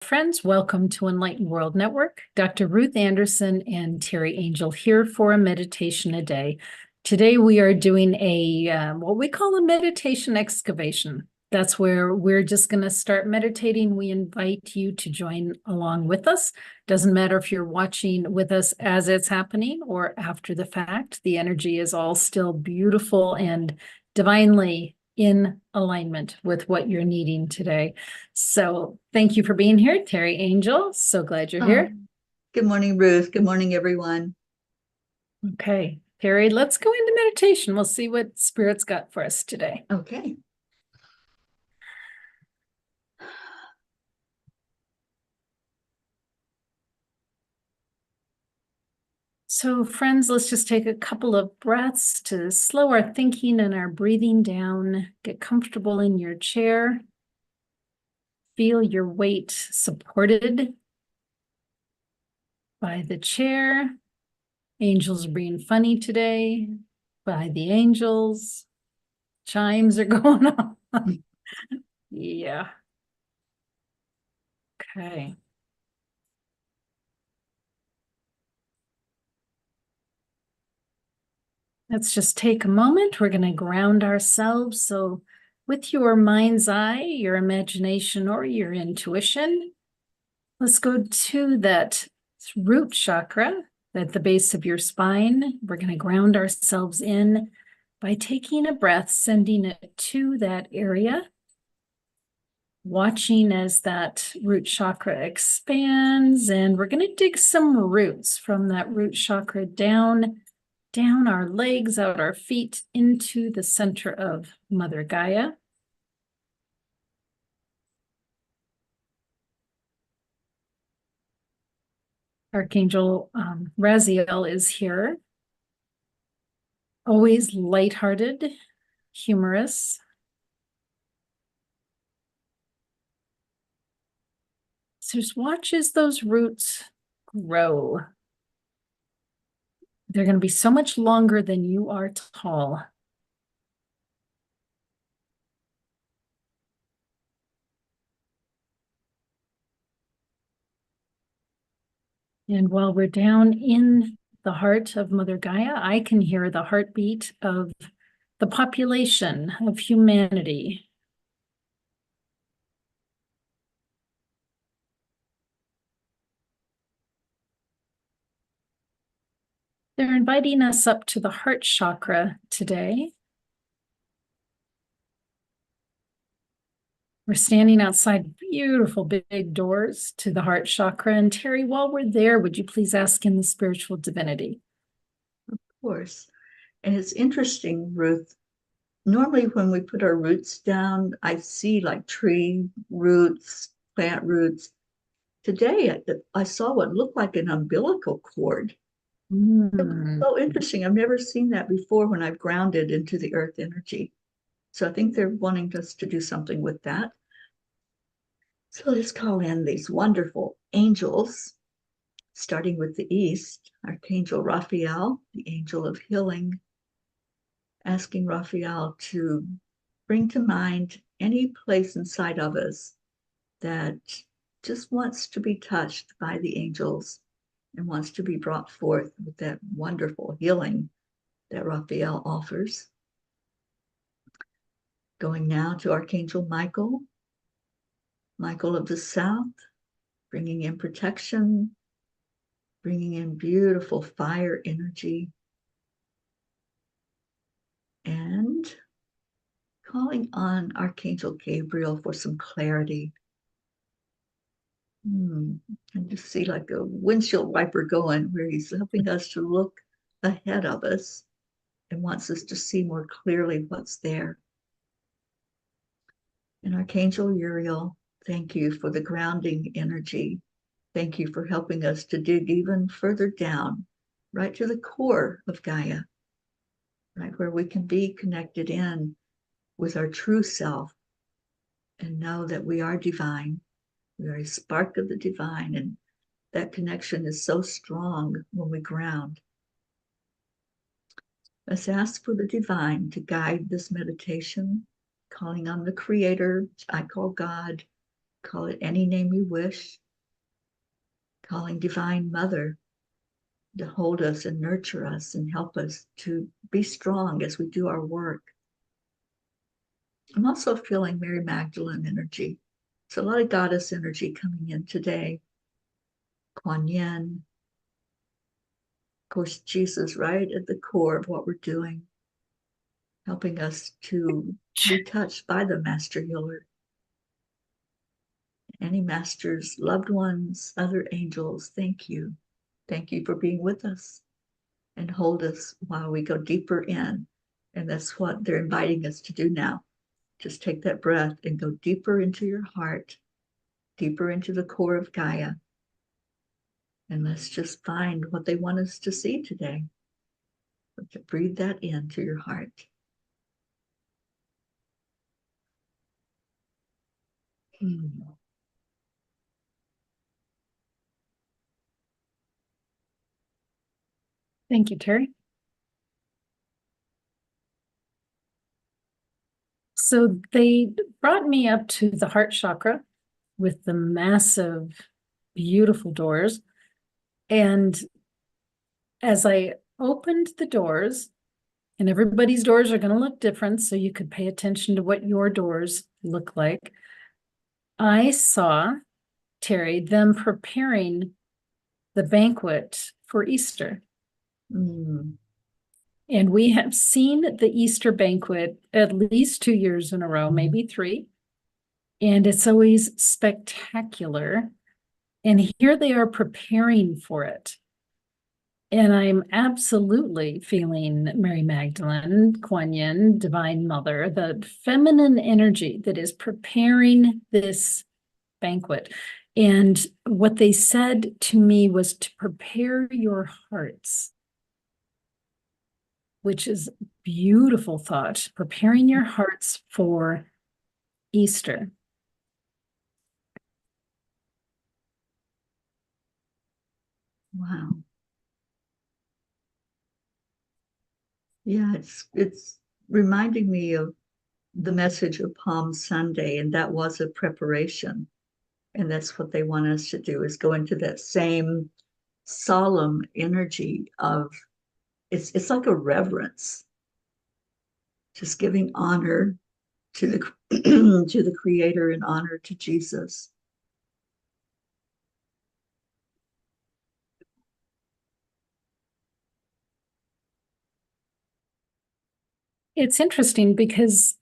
Friends, welcome to Enlightened World Network. Dr. Ruth Anderson and Teri Angel here for a meditation a day. Today we are doing what we call a meditation excavation. That's where we're just going to start meditating. We invite you to join along with us. Doesn't matter if you're watching with us as it's happening or after the fact. The energy is all still beautiful and divinely in alignment with what you're needing today. So thank you for being here, Teri Angel. So glad you're here. Good morning, Ruth. Good morning, everyone. Okay, Teri, let's go into meditation. We'll see what Spirit's got for us today. Okay. So friends, let's just take a couple of breaths to slow our thinking and our breathing down. Get comfortable in your chair. Feel your weight supported by the chair. Angels are being funny today. By the angels. Chimes are going on. Yeah. Okay. Let's just take a moment. We're going to ground ourselves. So with your mind's eye, your imagination, or your intuition, let's go to that root chakra at the base of your spine. We're going to ground ourselves in by taking a breath, sending it to that area, watching as that root chakra expands. And we're going to dig some roots from that root chakra down our legs, out our feet, into the center of Mother Gaia. Archangel Raziel is here. Always lighthearted, humorous. So just watch as those roots grow. They're going to be so much longer than you are tall. And while we're down in the heart of Mother Gaia, I can hear the heartbeat of the population of humanity. They're inviting us up to the heart chakra today. We're standing outside beautiful big doors to the heart chakra. And Teri, while we're there, would you please ask in the spiritual divinity? Of course. And it's interesting, Ruth. Normally, when we put our roots down, I see like tree roots, plant roots. Today, I saw what looked like an umbilical cord. It was Mm. so interesting. I've never seen that before when I've grounded into the earth energy. So I think they're wanting us to do something with that. So let's call in these wonderful angels, starting with the east, Archangel Raphael, the angel of healing, asking Raphael to bring to mind any place inside of us that just wants to be touched by the angels and wants to be brought forth with that wonderful healing that Raphael offers. Going now to Archangel Michael, Michael of the South, bringing in protection, bringing in beautiful fire energy, and calling on Archangel Gabriel for some clarity. And just see like a windshield wiper going where he's helping us to look ahead of us and wants us to see more clearly what's there. And Archangel Uriel, thank you for the grounding energy. Thank you for helping us to dig even further down, right to the core of Gaia, right where we can be connected in with our true self and know that we are divine. We are a spark of the divine, and that connection is so strong when we ground. Let's ask for the divine to guide this meditation, calling on the Creator, which I call God, Call it any name you wish. Calling Divine Mother to hold us and nurture us and help us to be strong as we do our work. I'm also feeling Mary Magdalene energy. So a lot of goddess energy coming in today. Kuan Yin. Of course, Jesus right at the core of what we're doing, helping us to be touched by the Master Healer. Any masters, loved ones, other angels, thank you. Thank you for being with us and hold us while we go deeper in. And that's what they're inviting us to do now. Just take that breath and go deeper into your heart, deeper into the core of Gaia. And let's just find what they want us to see today. Breathe that into your heart. Thank you, Teri. So they brought me up to the heart chakra with the massive, beautiful doors. And as I opened the doors, and everybody's doors are going to look different, so you could pay attention to what your doors look like. I saw, Teri, them preparing the banquet for Easter. Mm. And we have seen the Easter banquet at least 2 years in a row, maybe 3. And it's always spectacular. And here they are preparing for it. And I'm absolutely feeling Mary Magdalene, Kuan Yin, Divine Mother, the feminine energy that is preparing this banquet. And what they said to me was to prepare your hearts, which is beautiful thought, preparing your hearts for Easter. Wow. Yeah, it's reminding me of the message of Palm Sunday, and that was a preparation. And that's what they want us to do, is go into that same solemn energy of it's like a reverence, just giving honor to the to the Creator and honor to Jesus. It's interesting because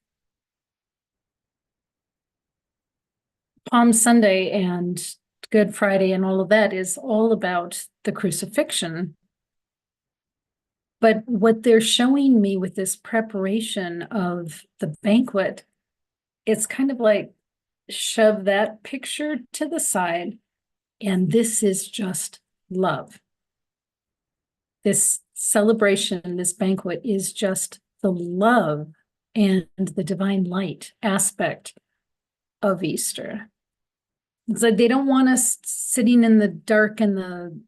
Palm Sunday and Good Friday and all of that is all about the crucifixion. But what they're showing me with this preparation of the banquet, it's kind of like shove that picture to the side, and this is just love. This celebration, this banquet is just the love and the divine light aspect of Easter. It's like they don't want us sitting in the dark and the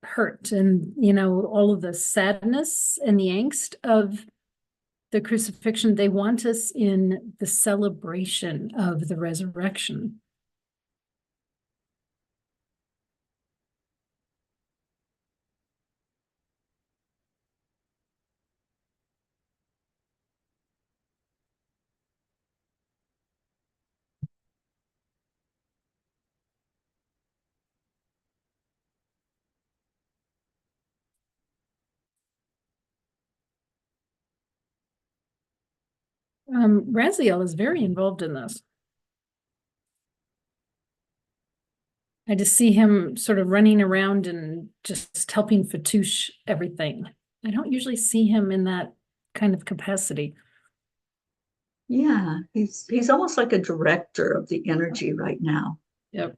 hurt and, all of the sadness and the angst of the crucifixion. They want us in the celebration of the resurrection. Raziel is very involved in this. I just see him sort of running around and just helping Fatouche everything. I don't usually see him in that kind of capacity. Yeah, he's almost like a director of the energy right now. Yep.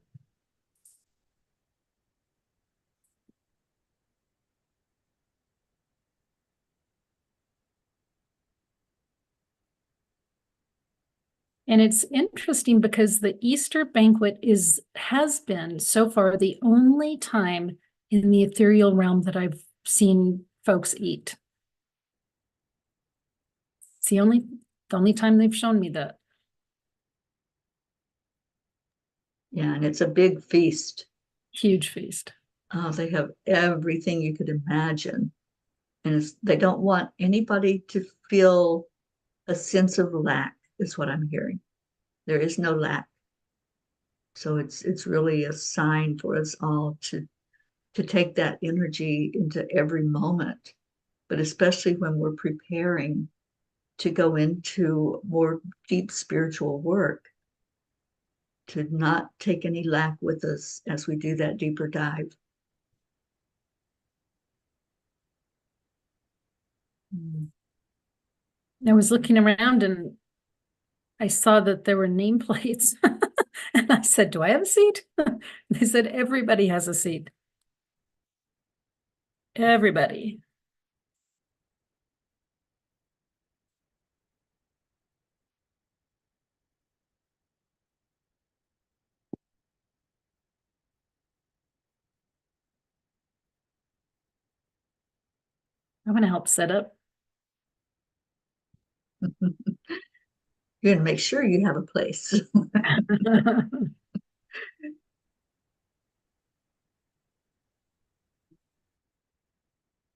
And it's interesting because the Easter banquet has been so far the only time in the ethereal realm that I've seen folks eat. It's the only time they've shown me that. Yeah, and it's a big feast. Huge feast. They have everything you could imagine. And they don't want anybody to feel a sense of lack, is what I'm hearing. There is no lack. So it's really a sign for us all to take that energy into every moment, but especially when we're preparing to go into more deep spiritual work, to not take any lack with us as we do that deeper dive. I was looking around and I saw that there were nameplates. And I said, do I have a seat? They said, everybody has a seat. Everybody. I'm going to help set up. You're going to make sure you have a place.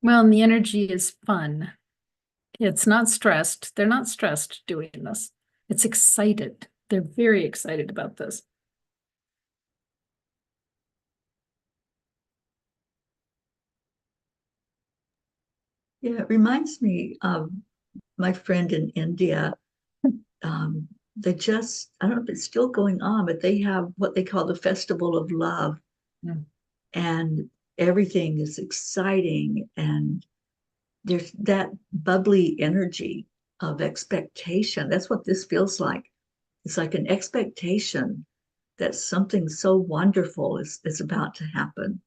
Well, and the energy is fun. It's not stressed. They're not stressed doing this. It's excited. They're very excited about this. Yeah, it reminds me of my friend in India. They just, I don't know if it's still going on, but they have what they call the Festival of Love. Mm. And everything is exciting. And there's that bubbly energy of expectation. That's what this feels like. It's like an expectation that something so wonderful is about to happen.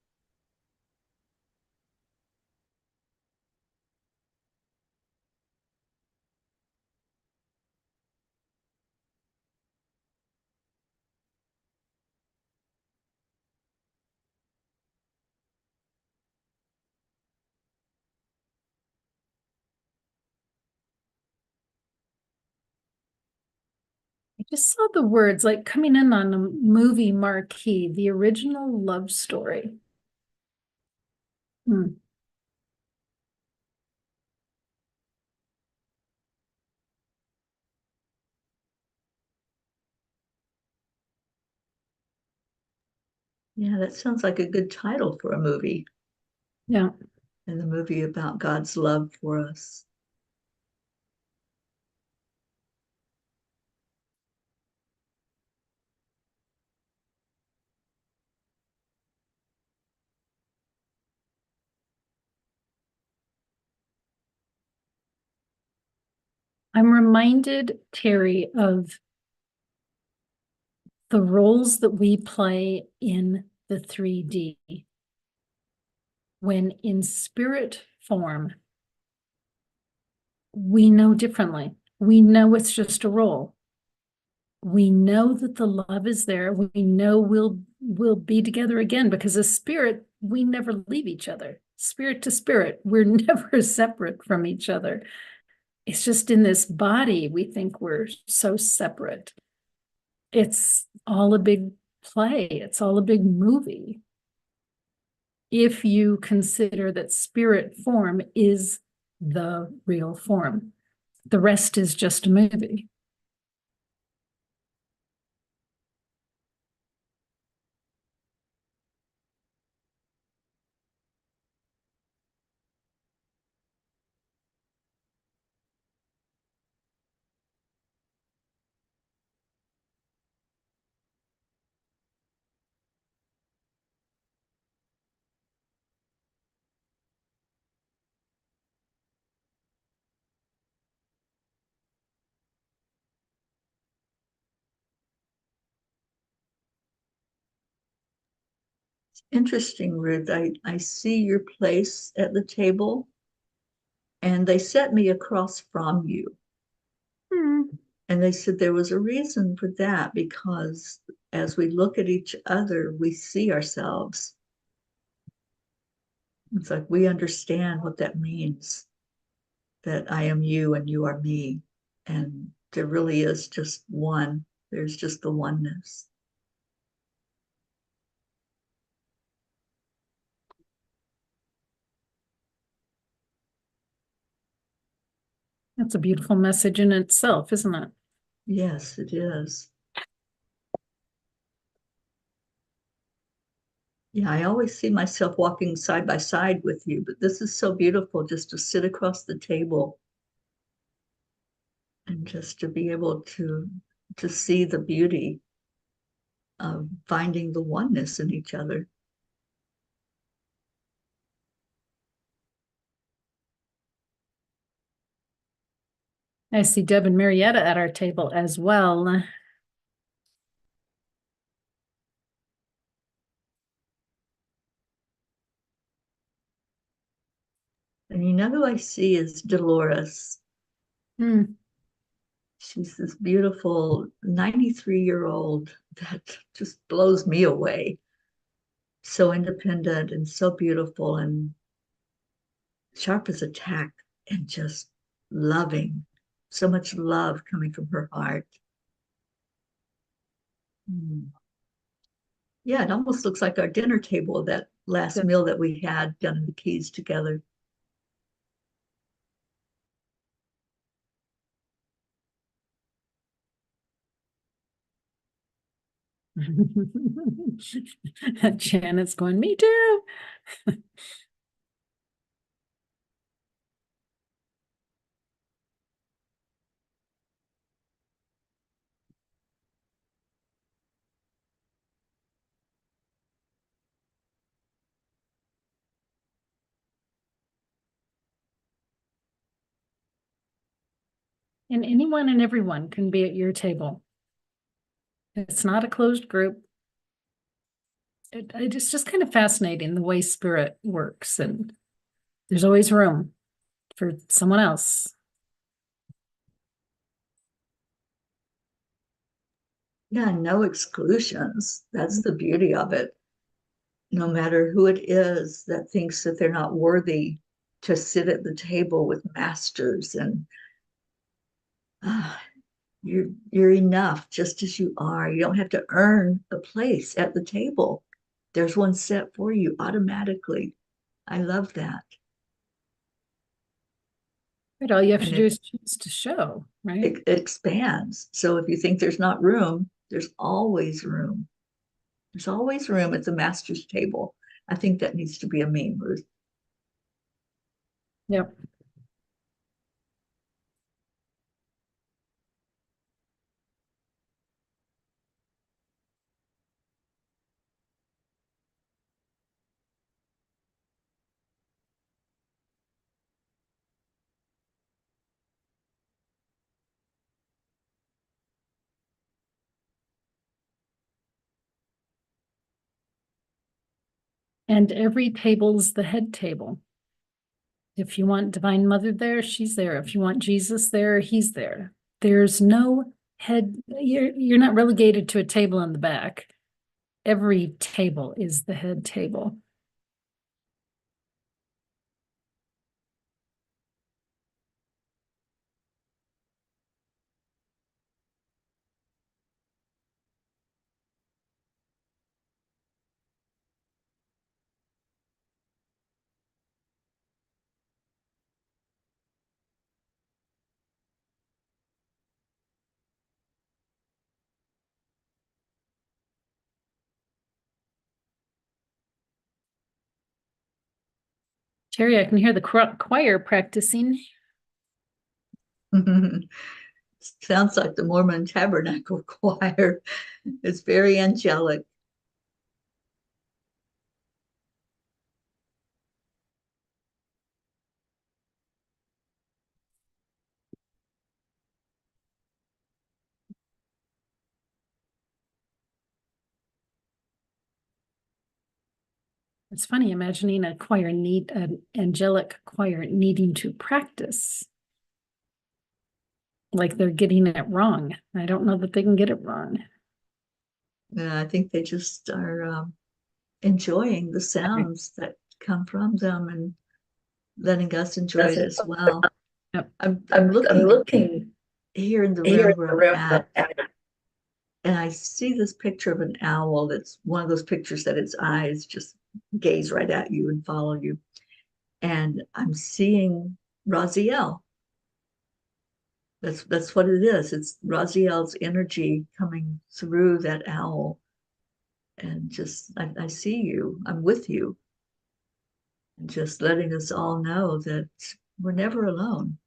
I just saw the words like coming in on a movie marquee, the original love story. Hmm. Yeah, that sounds like a good title for a movie, Yeah. and the movie about God's love for us. I'm reminded, Teri, of the roles that we play in the 3D. When in spirit form, we know differently. We know it's just a role. We know that the love is there. We know we'll be together again because as spirit, we never leave each other. Spirit to spirit, we're never separate from each other. It's just in this body, we think we're so separate. It's all a big play. It's all a big movie. If you consider that spirit form is the real form, the rest is just a movie. Interesting, Ruth. I see your place at the table, and they set me across from you. Hmm. And they said there was a reason for that because as we look at each other, we see ourselves. It's like we understand what that means, that I am you and you are me. And there really is just one, there's just the oneness. That's a beautiful message in itself, isn't it? Yes, it is. Yeah, I always see myself walking side by side with you, but this is so beautiful just to sit across the table and just to be able to see the beauty of finding the oneness in each other. I see Deb and Marietta at our table as well. And you know who I see is Dolores. Hmm. She's this beautiful 93-year-old that just blows me away. So independent and so beautiful and sharp as a tack and just loving. So much love coming from her heart. Mm. Yeah, it almost looks like our dinner table, that last meal that we had down in the Keys together. Janet's going, me too. And anyone and everyone can be at your table. It's not a closed group. It's just kind of fascinating the way spirit works, and there's always room for someone else. Yeah, no exclusions. That's the beauty of it. No matter who it is that thinks that they're not worthy to sit at the table with masters, and uh, you're enough just as you are. You don't have to earn a place at the table. There's one set for you automatically. I love that. Right, all you have to And do is choose to show, right? it expands. So if you think there's not room, there's always room. There's always room at the master's table. I think that needs to be a meme, Ruth. Yep. And every table's the head table. If you want Divine Mother there, she's there. If you want Jesus there, he's there. There's no head, you're not relegated to a table in the back. Every table is the head table. Teri, I can hear the choir practicing. Sounds like the Mormon Tabernacle Choir. It's very angelic. It's funny imagining an angelic choir needing to practice. Like they're getting it wrong. I don't know that they can get it wrong. I think they just are enjoying the sounds that come from them and letting us enjoy it as well. Yep. I'm I'm looking looking here in the here room in where the I'm room at, and I see this picture of an owl that's one of those pictures that its eyes just gaze right at you and follow you. And I'm seeing Raziel. That's what it is. It's Raziel's energy coming through that owl. And just, I see you, I'm with you. And just letting us all know that we're never alone.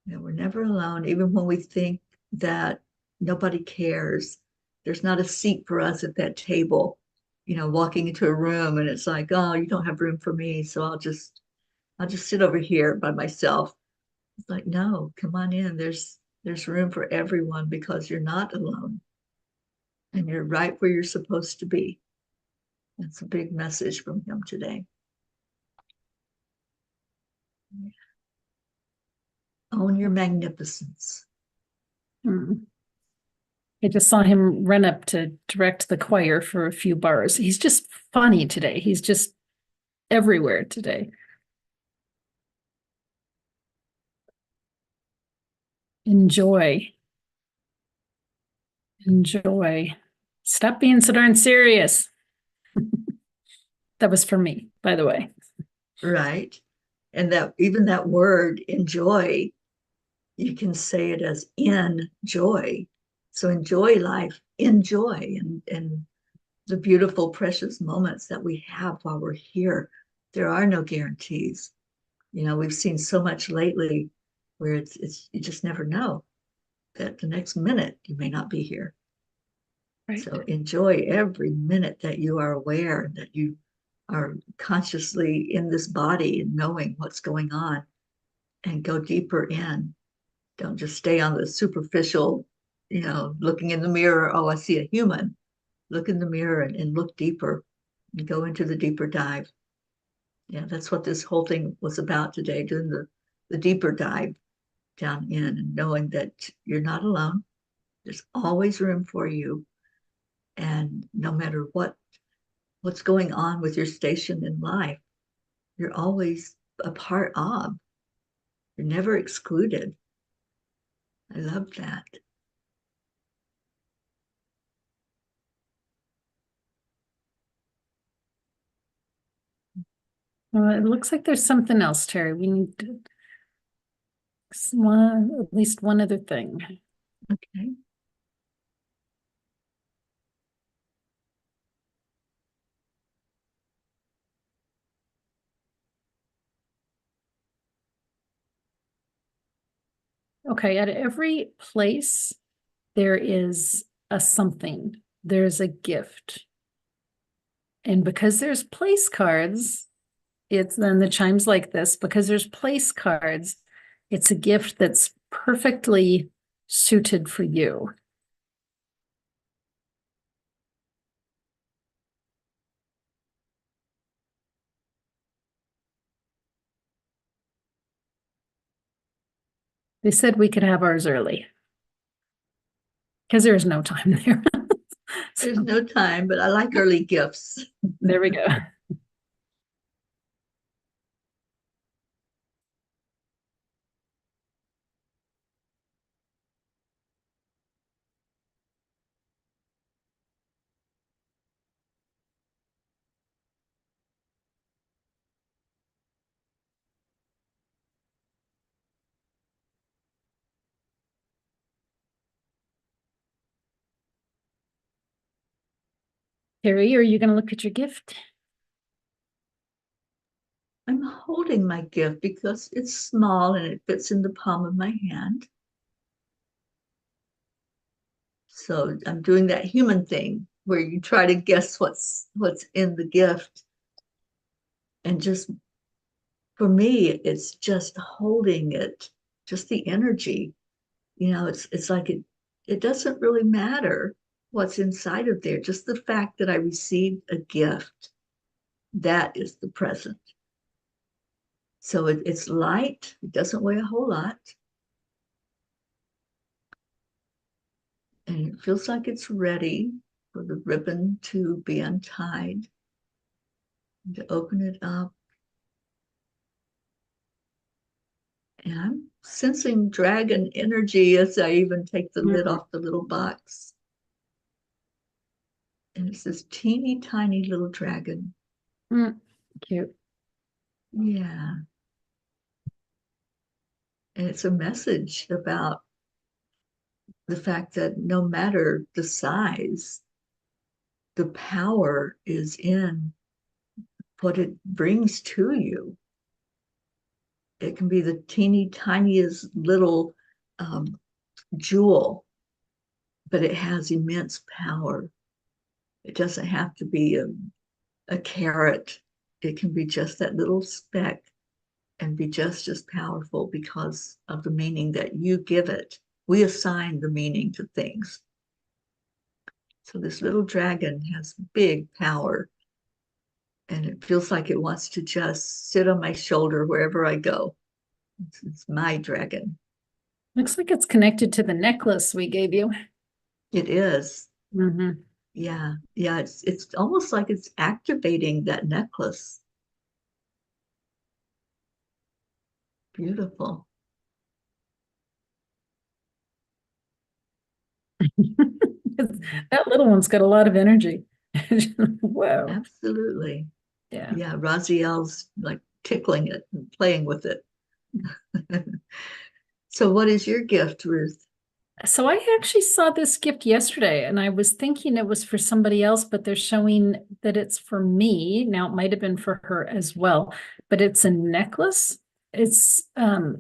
We're never alone, even when we think that nobody cares. There's not a seat for us at that table, walking into a room and it's like, oh, you don't have room for me, so I'll just sit over here by myself. It's like, no, come on in. There's room for everyone because you're not alone and you're right where you're supposed to be. That's a big message from him today. Own your magnificence. I just saw him run up to direct the choir for a few bars. He's just funny today. He's just everywhere today. Enjoy. Enjoy. Stop being so darn serious. That was for me, by the way. Right. And that even that word enjoy, you can say it as in joy. So enjoy life, enjoy and the beautiful, precious moments that we have while we're here. There are no guarantees. We've seen so much lately where it's you just never know that the next minute you may not be here. Right. So enjoy every minute that you are aware that you are consciously in this body and knowing what's going on, and go deeper in. Don't just stay on the superficial, looking in the mirror. Oh, I see a human. Look in the mirror and look deeper and go into the deeper dive. Yeah, that's what this whole thing was about today, doing the deeper dive down in and knowing that you're not alone. There's always room for you. And no matter what's going on with your station in life, you're always a part of. You're never excluded. I love that. It looks like there's something else, Teri. We need to, at least one other thing. Okay. Okay, at every place, there is a something. There's a gift. And because there's place cards, it's then the chimes like this, because there's place cards, it's a gift that's perfectly suited for you. They said we could have ours early because there's no time there. There's no time, but I like early gifts. There we go. Teri, are you going to look at your gift? I'm holding my gift because it's small and it fits in the palm of my hand. So I'm doing that human thing where you try to guess what's in the gift. And just for me, it's just holding it, just the energy. It's like it doesn't really matter what's inside of there. Just the fact that I received a gift, that is the present. So it's light, it doesn't weigh a whole lot. And it feels like it's ready for the ribbon to be untied, to open it up. And I'm sensing dragon energy as I even take the lid off the little box. And it's this teeny tiny little dragon. Cute. Yeah. And it's a message about the fact that no matter the size, the power is in what it brings to you. It can be the teeny tiniest little um, jewel, but it has immense power. It doesn't have to be a carrot. It can be just that little speck and be just as powerful because of the meaning that you give it. We assign the meaning to things. So this little dragon has big power, and it feels like it wants to just sit on my shoulder wherever I go. It's my dragon. Looks like it's connected to the necklace we gave you. It is. Mm-hmm. Yeah. Yeah. It's almost like it's activating that necklace. Beautiful. That little one's got a lot of energy. Whoa. Absolutely. Yeah. Yeah. Raziel's like tickling it and playing with it. So, what is your gift, Ruth? So I actually saw this gift yesterday and I was thinking it was for somebody else, but they're showing that it's for me. Now it might have been for her as well, but it's a necklace. It's a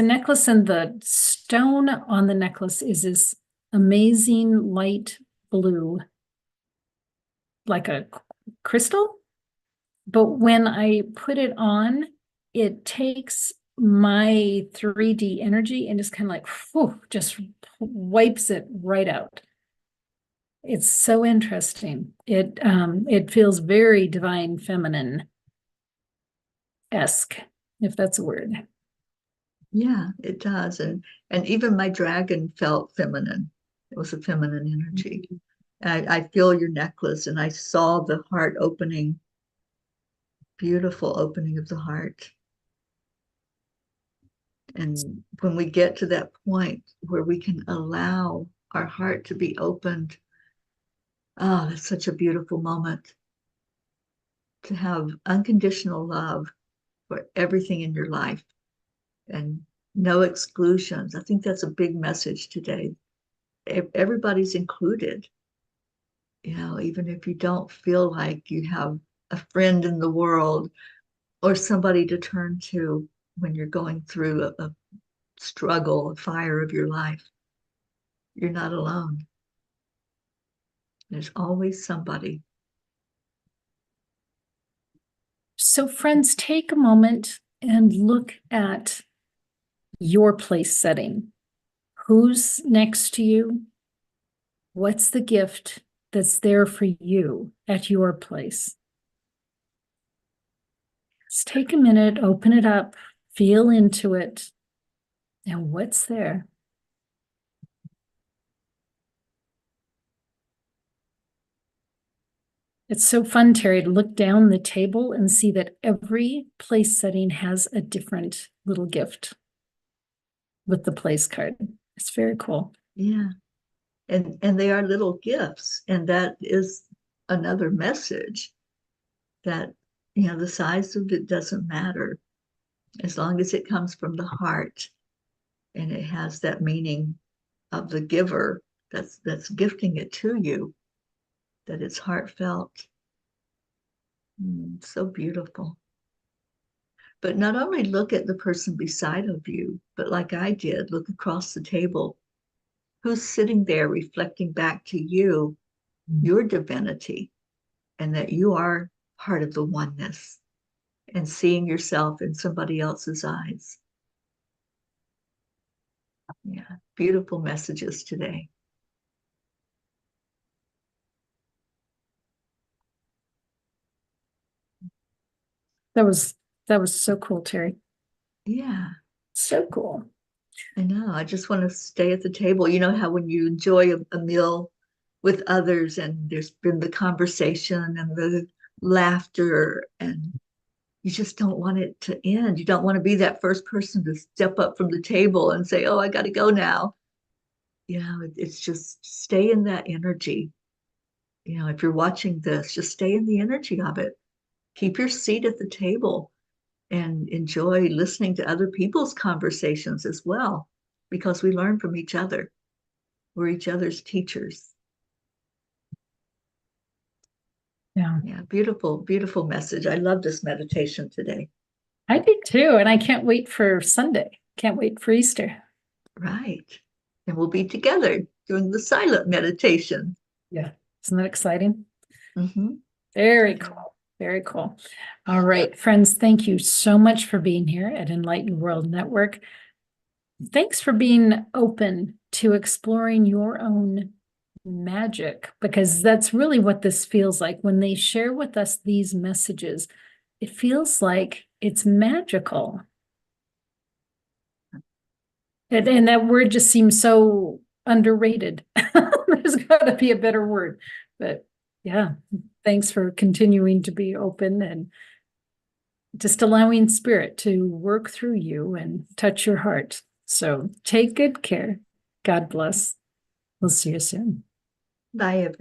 necklace and the stone on the necklace is this amazing light blue, like a crystal. But when I put it on, it takes my 3D energy and just kind of like, whew, just wipes it right out. It's so interesting. It feels very divine feminine-esque, if that's a word. Yeah, it does. And even my dragon felt feminine. It was a feminine energy. And I feel your necklace and I saw the heart opening, beautiful opening of the heart. And when we get to that point where we can allow our heart to be opened, oh, that's such a beautiful moment to have unconditional love for everything in your life and no exclusions. I think that's a big message today. Everybody's included. You know, even if you don't feel like you have a friend in the world or somebody to turn to when you're going through a struggle, a fire of your life, you're not alone. There's always somebody. So, friends, take a moment and look at your place setting. Who's next to you? What's the gift that's there for you at your place? Just take a minute, open it up, feel into it, and what's there? It's so fun, Teri, to look down the table and see that every place setting has a different little gift with the place card. It's very cool. Yeah. And they are little gifts. And that is another message that, you know, the size of it doesn't matter as long as it comes from the heart and it has that meaning of the giver that's gifting it to you, that it's heartfelt. So beautiful. But not only look at the person beside of you, but like I did, look across the table. Who's sitting there reflecting back to you your divinity and that you are part of the oneness and seeing yourself in somebody else's eyes. Yeah, beautiful messages today. That was so cool, Teri. Yeah, So cool. I know. I just want to stay at the table. You know how when you enjoy a meal with others and there's been the conversation and the laughter and you just don't want it to end. You don't want to be that first person to step up from the table and say, oh, I got to go now. You know, it's just stay in that energy. You know, if you're watching this, just stay in the energy of it. Keep your seat at the table and enjoy listening to other people's conversations as well, because we learn from each other. We're each other's teachers. Yeah, beautiful, beautiful message. I love this meditation today. I do too, and I can't wait for Sunday. Can't wait for Easter. Right. And we'll be together doing the silent meditation. Yeah. Isn't that exciting? Mm-hmm. Very cool. Very cool. All right, friends, thank you so much for being here at Enlightened World Network. Thanks for being open to exploring your own magic, because that's really what this feels like. When they share with us these messages, it feels like it's magical. And that word just seems so underrated. There's got to be a better word. But yeah, thanks for continuing to be open and just allowing spirit to work through you and touch your heart. So take good care. God bless. We'll see you soon. Bye, everyone.